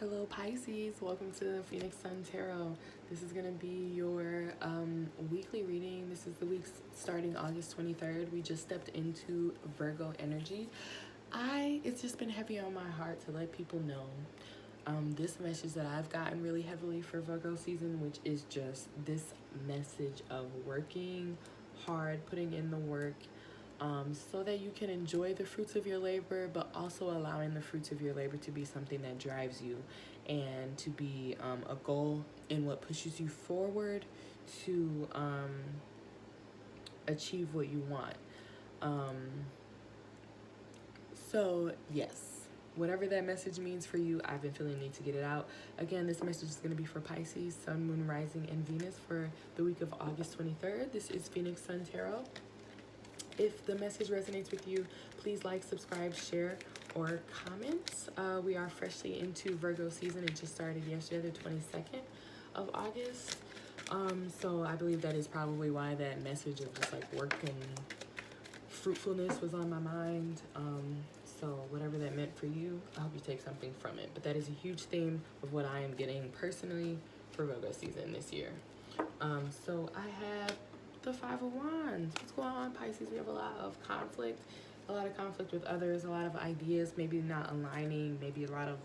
Hello Pisces, welcome to the Phoenix Sun Tarot. This is going to be your weekly reading. This is the week starting August 23rd. We just stepped into Virgo energy. It's just been heavy on my heart to let people know this message that I've gotten really heavily for Virgo season, which is just this message of working hard, putting in the work, so that you can enjoy the fruits of your labor, but also allowing the fruits of your labor to be something that drives you and to be a goal in what pushes you forward to achieve what you want. So yes, whatever that message means for you, I've been feeling the need to get it out. Again, this message is going to be for Pisces, Sun, Moon, Rising, and Venus for the week of August 23rd. This is Phoenix Sun Tarot. If the message resonates with you, please like, subscribe, share, or comment. We are freshly into Virgo season. It just started yesterday, the 22nd of August. So I believe that is probably why that message of just like work and fruitfulness was on my mind. So whatever that meant for you, I hope you take something from it. But that is a huge theme of what I am getting personally for Virgo season this year. So I have the Five of Wands. What's going on, Pisces? We have a lot of conflict with others, a lot of ideas maybe not aligning, maybe a lot of,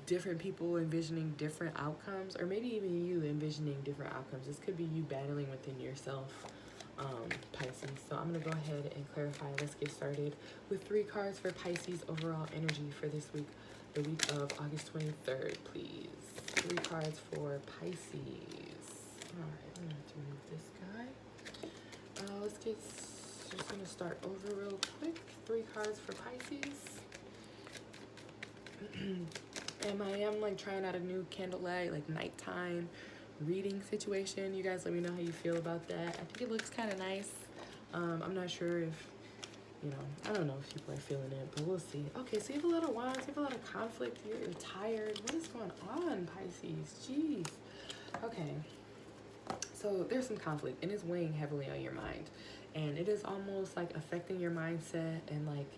different people envisioning different outcomes, or maybe even you envisioning different outcomes. This could be you battling within yourself, Pisces. So I'm going to go ahead and clarify. Let's get started with 3 cards for Pisces overall energy for this week, the week of August 23rd, please. 3 cards for Pisces. All right, I'm going to have to remove this guy. Just going to start over real quick. 3 cards for Pisces. I am like trying out a new candlelight, like nighttime reading situation. You guys let me know how you feel about that. I think it looks kind of nice. I'm not sure if, I don't know if people are feeling it, but we'll see. Okay, so you have a lot of wands, you have a lot of conflict, you're tired. What is going on, Pisces? Jeez. Okay. So there's some conflict and it's weighing heavily on your mind, and it is almost like affecting your mindset, and like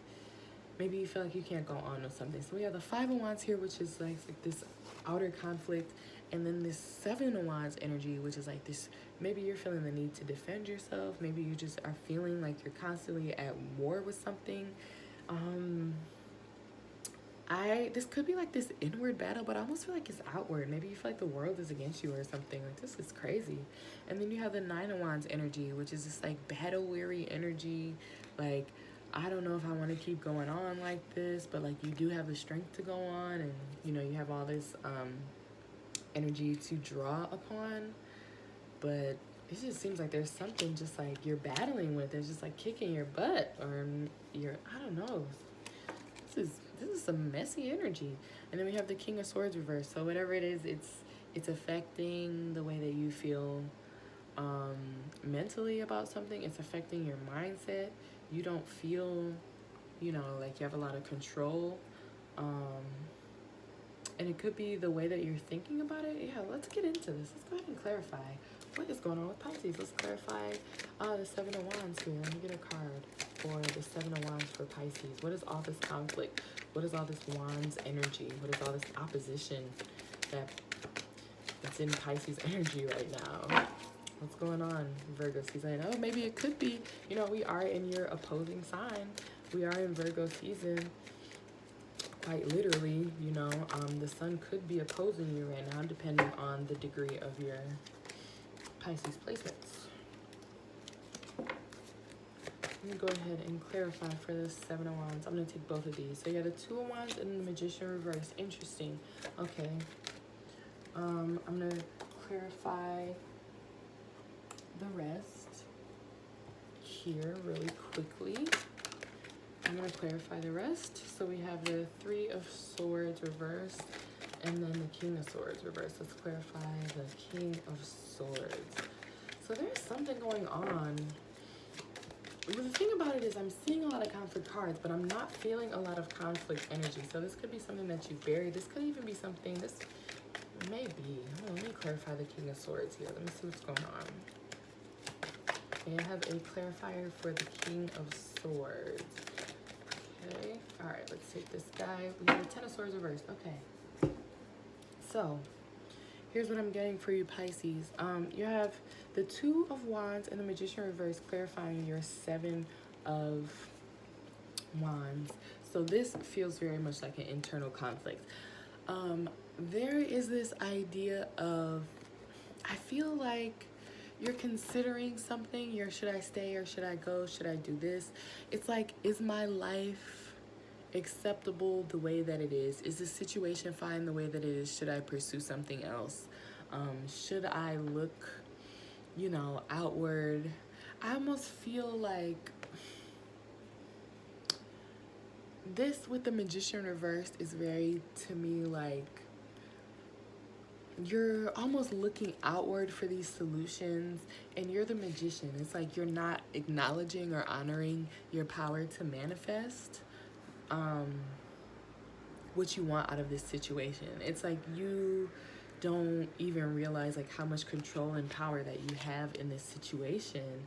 maybe you feel like you can't go on with something. So we have the Five of Wands here, which is like this outer conflict, and then this Seven of Wands energy, which is like this, maybe you're feeling the need to defend yourself, maybe you just are feeling like you're constantly at war with something. This could be like this inward battle, but I almost feel like it's outward. Maybe you feel like the world is against you or something. Like, this is crazy. And then you have the Nine of Wands energy, which is this like battle-weary energy. Like, I don't know if I want to keep going on like this, but like you do have the strength to go on, and you have all this energy to draw upon. But it just seems like there's something just like you're battling with. It's just like kicking your butt, or I don't know. This is some messy energy. And then we have the King of Swords reversed. So whatever it is, it's affecting the way that you feel mentally about something. It's affecting your mindset. You don't feel, like you have a lot of control. And it could be the way that you're thinking about it. Yeah, let's get into this. Let's go ahead and clarify. What is going on with Pisces? Let's clarify the Seven of Wands here. Let me get a card for the Seven of Wands for Pisces. What is all this conflict? What is all this Wands energy? What is all this opposition that's in Pisces energy right now? What's going on, Virgo season? Oh, maybe it could be, we are in your opposing sign. We are in Virgo season. Quite literally, the sun could be opposing you right now, depending on the degree of your Pisces placements. Let me go ahead and clarify for the Seven of Wands. I'm going to take both of these. So you have the Two of Wands and the Magician reverse. Interesting. Okay. I'm going to clarify the rest here really quickly. I'm going to clarify the rest. So we have the Three of Swords reversed, and then the King of Swords reversed. Let's clarify the King of Swords. So there's something going on. The thing about it is I'm seeing a lot of conflict cards, but I'm not feeling a lot of conflict energy. So this could be something that you buried. This could even be something, this may be. Let me clarify the King of Swords here. Let me see what's going on. Okay, I have a clarifier for the King of Swords. Okay. All right, let's take this guy. We have the Ten of Swords reversed. Okay. So, here's what I'm getting for you, Pisces. You have the Two of Wands and the Magician reversed, clarifying your Seven of Wands. So this feels very much like an internal conflict. There is this idea of, I feel like you're considering something. Should I stay or should I go? Should I do this? It's like, is my life acceptable the way that it is? Is the situation fine the way that it is? Should I pursue something else? Should I look, outward? I almost feel like this with the Magician reversed is very, to me, like, you're almost looking outward for these solutions, and you're the magician. It's like you're not acknowledging or honoring your power to manifest what you want out of this situation. It's like you don't even realize like how much control and power that you have in this situation.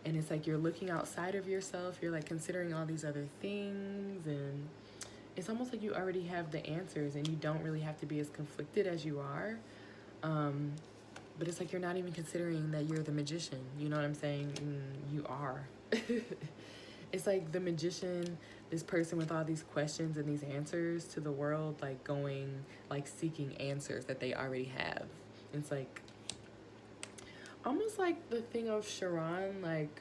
And it's like you're looking outside of yourself. You're like considering all these other things, and it's almost like you already have the answers and you don't really have to be as conflicted as you are. But it's like you're not even considering that you're the magician. You know what I'm saying? You are. It's like the magician, this person with all these questions and these answers to the world, like going, like seeking answers that they already have. It's like almost like the thing of Sharon, like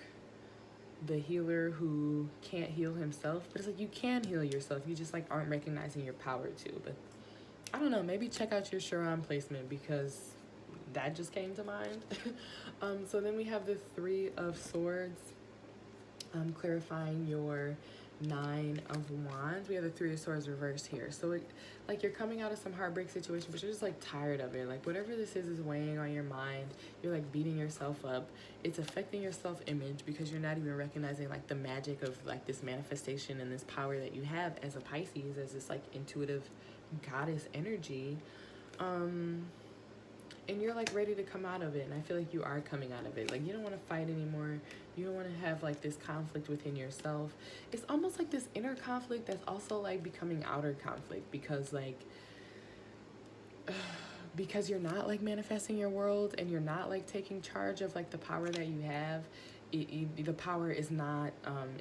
the healer who can't heal himself. But it's like you can heal yourself. You just like aren't recognizing your power to. But I don't know, maybe check out your Sharon placement because that just came to mind. So then we have the Three of Swords, clarifying your Nine of Wands. We have the Three of Swords reversed here. So like you're coming out of some heartbreak situation, but you're just like tired of it. Like whatever this is weighing on your mind. You're like beating yourself up. It's affecting your self-image because you're not even recognizing like the magic of like this manifestation and this power that you have as a Pisces, as this like intuitive goddess energy. And you're like ready to come out of it, and I feel like you are coming out of it. Like you don't want to fight anymore. You don't want to have like this conflict within yourself. It's almost like this inner conflict that's also like becoming outer conflict, because like because you're not like manifesting your world and you're not like taking charge of like the power that you have. The power is not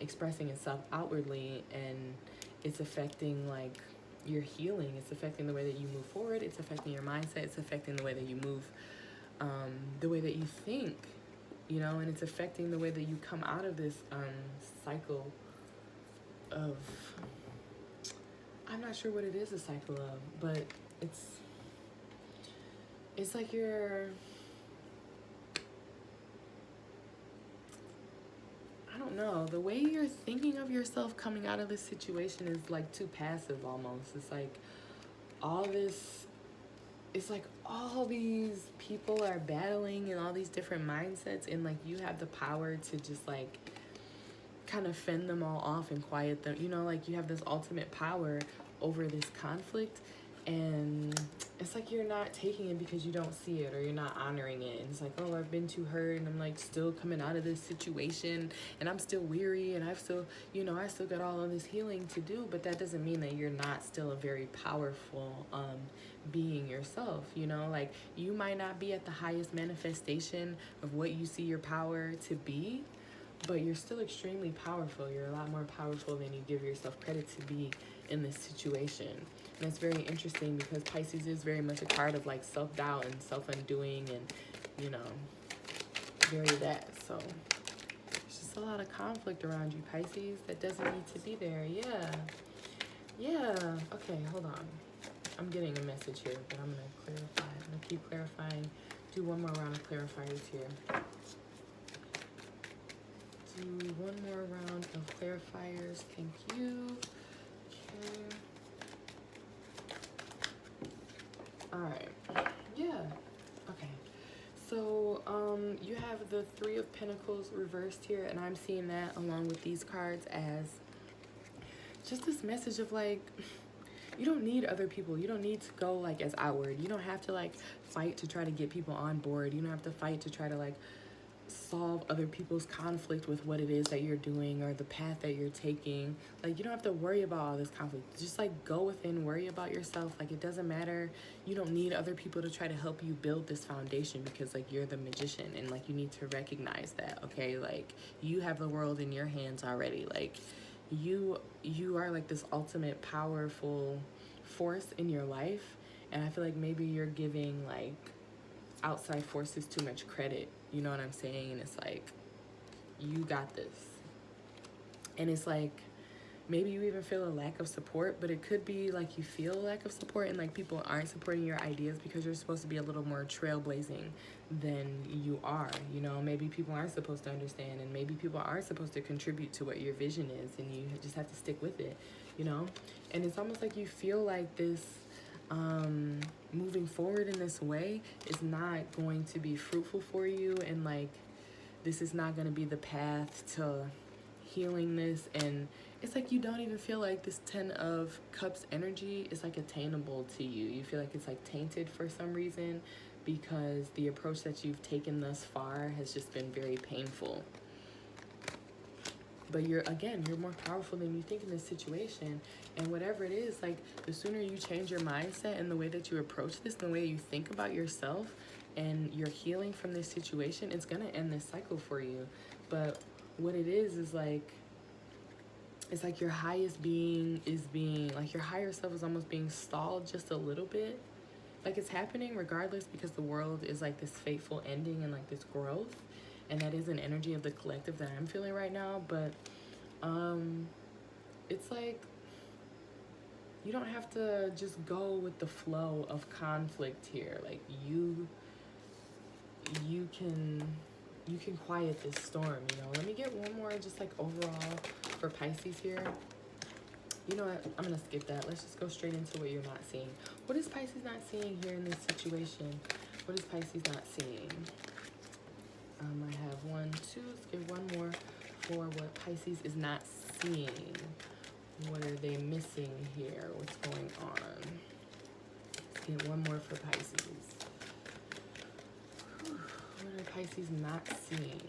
expressing itself outwardly, and it's affecting like your healing. It's affecting the way that you move forward. It's affecting your mindset. It's affecting the way that you move, the way that you think, and it's affecting the way that you come out of this cycle of, I'm not sure what it is a cycle of, but it's like you're, I don't know, the way you're thinking of yourself coming out of this situation is like too passive almost. It's like all this, it's like all these people are battling in all these different mindsets, and like you have the power to just like kind of fend them all off and quiet them. Like you have this ultimate power over this conflict, and it's like you're not taking it because you don't see it, or you're not honoring it. And it's like, oh, I've been too hurt, and I'm like still coming out of this situation, and I'm still weary, and I've still, I still got all of this healing to do. But that doesn't mean that you're not still a very powerful being yourself. Like you might not be at the highest manifestation of what you see your power to be, but you're still extremely powerful. You're a lot more powerful than you give yourself credit to be in this situation. And it's very interesting because Pisces is very much a card of like self-doubt and self-undoing and, very that. So there's just a lot of conflict around you, Pisces, that doesn't need to be there. Yeah. Okay, hold on. I'm getting a message here, but I'm going to clarify. I'm going to keep clarifying. Do one more round of clarifiers here. Do one more round of clarifiers. Thank you. Okay. Alright. Yeah. Okay. So, you have the Three of Pentacles reversed here, and I'm seeing that along with these cards as just this message of like, you don't need other people. You don't need to go like as outward. You don't have to like fight to try to get people on board. You don't have to fight to try to like solve other people's conflict with what it is that you're doing or the path that you're taking. Like, you don't have to worry about all this conflict. Just like go within, worry about yourself. Like, it doesn't matter. You don't need other people to try to help you build this foundation, because like you're the magician, and like you need to recognize that, okay? Like, you have the world in your hands already. Like, you are like this ultimate powerful force in your life. And I feel like maybe you're giving like outside forces too much credit. You know what I'm saying? And it's like, you got this. And it's like, maybe you even feel a lack of support, but it could be like you feel a lack of support and like people aren't supporting your ideas because you're supposed to be a little more trailblazing than you are. You know, maybe people aren't supposed to understand, and maybe people aren't supposed to contribute to what your vision is, and you just have to stick with it, you know? And it's almost like you feel like this moving forward in this way is not going to be fruitful for you, and like this is not going to be the path to healing this. And it's like you don't even feel like this 10 of Cups energy is like attainable to you. You feel like it's like tainted for some reason, because the approach that you've taken thus far has just been very painful. But you're more powerful than you think in this situation. And whatever it is, like, the sooner you change your mindset and the way that you approach this, the way you think about yourself, and you're healing from this situation, it's gonna end this cycle for you. But what it is like, it's like your highest being is being, like, your higher self is almost being stalled just a little bit. Like, it's happening regardless, because the world is like this fateful ending and like this growth. And that is an energy of the collective that I'm feeling right now. But it's like, you don't have to just go with the flow of conflict here. Like, you can quiet this storm, you know? Let me get one more just like overall for Pisces here. You know what? I'm going to skip that. Let's just go straight into what you're not seeing. What is Pisces not seeing here in this situation? What is Pisces not seeing? I have 1, 2. Let's get one more for what Pisces is not seeing. What are they missing here? What's going on? Let's get one more for Pisces. Whew. What are Pisces not seeing?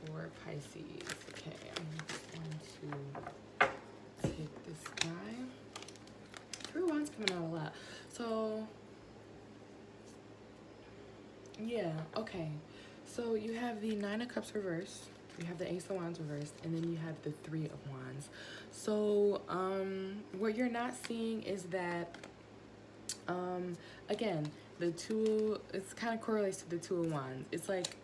For Pisces. Okay, I'm just going to take this guy. 3 Wands coming out a lot. So, yeah, okay. So you have the 9 of Cups reversed, you have the Ace of Wands reversed, and then you have the 3 of Wands. So what you're not seeing is that, again, the 2, it's kind of correlates to the 2 of Wands. It's like,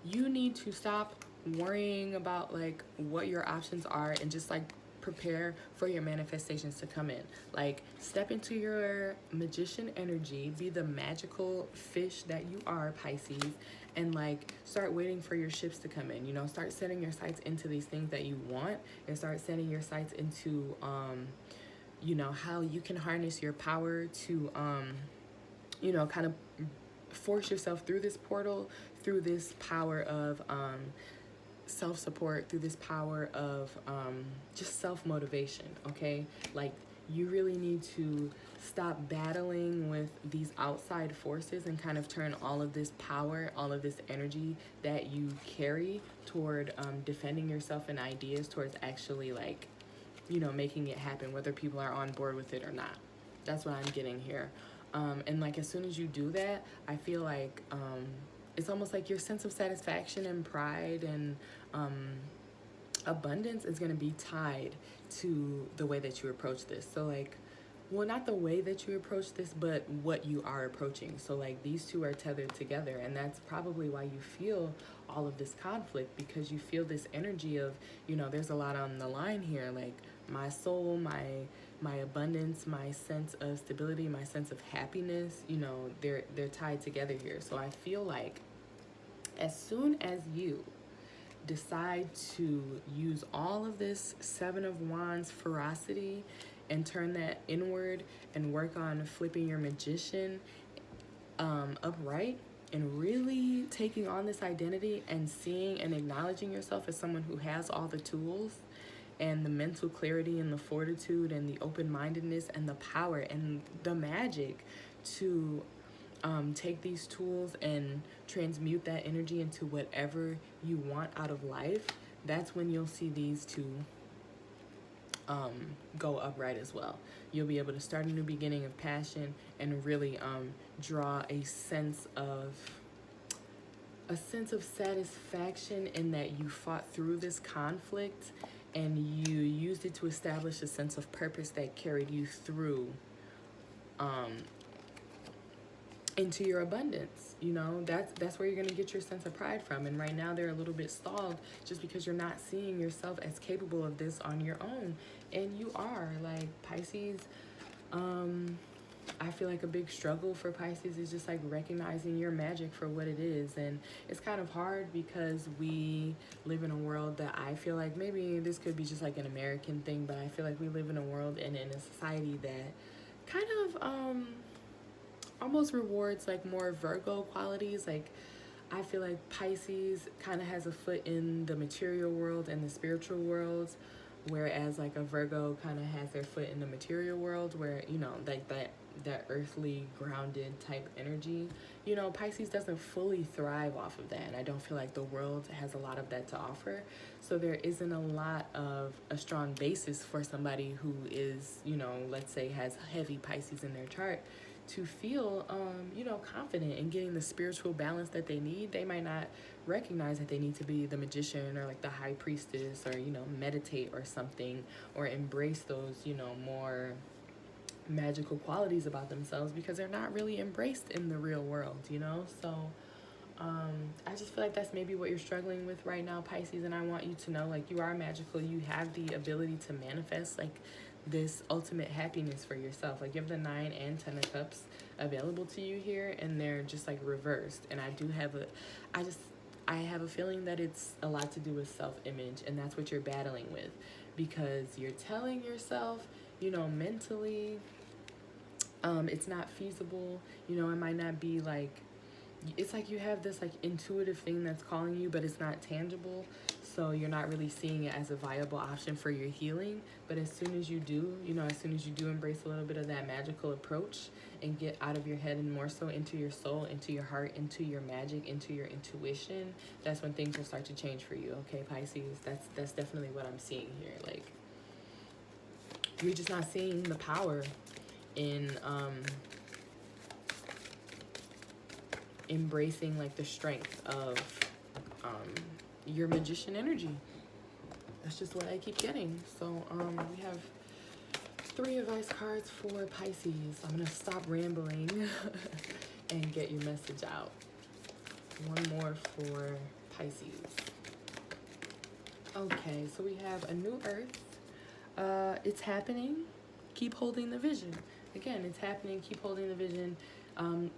you need to stop worrying about like what your options are and just like prepare for your manifestations to come in. Like, step into your magician energy, be the magical fish that you are, Pisces, and like start waiting for your ships to come in. You know, start setting your sights into these things that you want, and start setting your sights into you know, how you can harness your power to you know, kind of force yourself through this portal, through this power of self-support, through this power of just self-motivation, okay? Like, you really need to stop battling with these outside forces and kind of turn all of this power, all of this energy that you carry toward defending yourself and ideas towards actually, like, you know, making it happen, whether people are on board with it or not. That's what I'm getting here. And like, as soon as you do that, I feel like it's almost like your sense of satisfaction and pride and abundance is going to be tied to the way that you approach this. So like, well, not the way that you approach this, but what you are approaching. So like, these two are tethered together, and that's probably why you feel all of this conflict, because you feel this energy of, you know, there's a lot on the line here. Like, my soul, my abundance, my sense of stability, my sense of happiness, you know, they're tied together here. So I feel like as soon as you decide to use all of this 7 of Wands ferocity and turn that inward and work on flipping your magician upright, and really taking on this identity and seeing and acknowledging yourself as someone who has all the tools and the mental clarity and the fortitude and the open-mindedness and the power and the magic to take these tools and transmute that energy into whatever you want out of life, that's when you'll see these two go upright as well. You'll be able to start a new beginning of passion and really draw a sense of satisfaction in that you fought through this conflict and you used it to establish a sense of purpose that carried you through into your abundance. You know, that's where you're going to get your sense of pride from. And right now they're a little bit stalled just because you're not seeing yourself as capable of this on your own. And you are. Like, Pisces, I feel like a big struggle for Pisces is just like recognizing your magic for what it is. And it's kind of hard because we live in a world that I feel like, maybe this could be just like an American thing, but I feel like we live in a world and in a society that kind of almost rewards like more Virgo qualities. Like, I feel like Pisces kind of has a foot in the material world and the spiritual worlds, whereas like a Virgo kind of has their foot in the material world, where, you know, like that earthly grounded type energy. You know, Pisces doesn't fully thrive off of that, and I don't feel like the world has a lot of that to offer. So there isn't a lot of a strong basis for somebody who is, you know, let's say has heavy Pisces in their chart to feel, you know, confident in getting the spiritual balance that they need. They might not recognize that they need to be the magician or like the high priestess, or, you know, meditate or something, or embrace those, you know, more magical qualities about themselves, because they're not really embraced in the real world, you know? So I just feel like that's maybe what you're struggling with right now, Pisces. And I want you to know, like, you are magical. You have the ability to manifest like this ultimate happiness for yourself. Like, you have the 9 and 10 of Cups available to you here, and they're just like reversed. And I have a feeling that it's a lot to do with self-image, and that's what you're battling with, because you're telling yourself, you know, mentally, it's not feasible. You know, it might not be like, it's like you have this like intuitive thing that's calling you, but it's not tangible. So you're not really seeing it as a viable option for your healing. But as soon as you do, you know, as soon as you do embrace a little bit of that magical approach and get out of your head and more so into your soul, into your heart, into your magic, into your intuition, that's when things will start to change for you. Okay, Pisces, that's definitely what I'm seeing here. Like, you're just not seeing the power in embracing like the strength of your magician energy. That's just what I keep getting. So we have 3 advice cards for Pisces. I'm gonna stop rambling and get your message out. One more for Pisces. Okay, so we have a new earth. It's happening. Keep holding the vision. Again, it's happening. Keep holding the vision.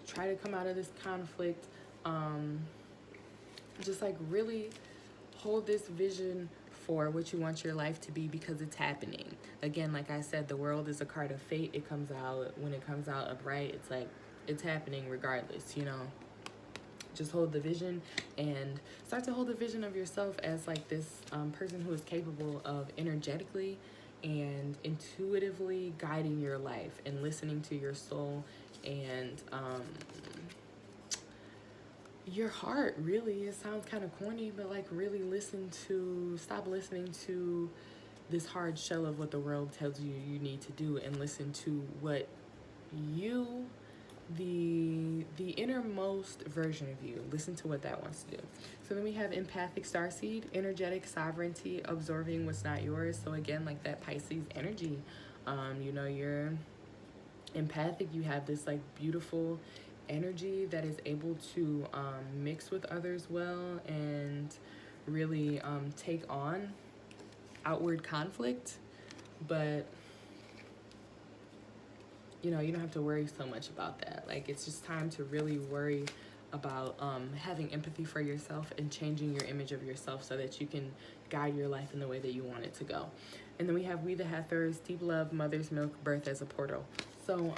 Try to come out of this conflict. Just like really hold this vision for what you want your life to be, because it's happening. Again, like I said, the world is a card of fate. It comes out, when it comes out upright, it's like, it's happening regardless, you know? Just hold the vision and start to hold the vision of yourself as like this person who is capable of energetically and intuitively guiding your life and listening to your soul and your heart. Really, it sounds kind of corny, but like really stop listening to this hard shell of what the world tells you you need to do, and listen to what you, the innermost version of you, listen to what that wants to do. So then we have empathic starseed, energetic sovereignty, absorbing what's not yours. So again, like that Pisces energy, you know, you're empathic. You have this like beautiful energy that is able to mix with others well and really take on outward conflict. But you know, you don't have to worry so much about that. Like, it's just time to really worry about having empathy for yourself and changing your image of yourself so that you can guide your life in the way that you want it to go. And then we have We the Hathors, deep love, mother's milk, birth as a portal. So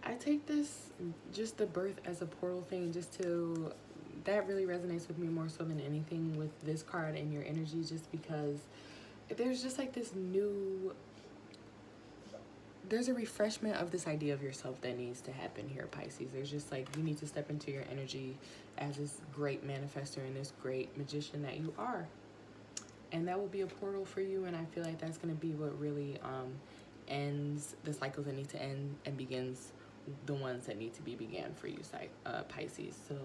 I take this, just the birth as a portal thing, that really resonates with me more so than anything with this card and your energy, just because there's just like this new there's a refreshment of this idea of yourself that needs to happen here, Pisces. There's just like, you need to step into your energy as this great manifester and this great magician that you are. And that will be a portal for you, and I feel like that's going to be what really ends the cycles that need to end and begins the ones that need to be began for you, Pisces. So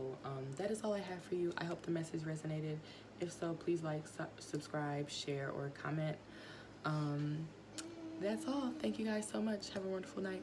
that is all I have for you. I hope the message resonated. If so, please like, subscribe, share, or comment. That's all. Thank you guys so much. Have a wonderful night.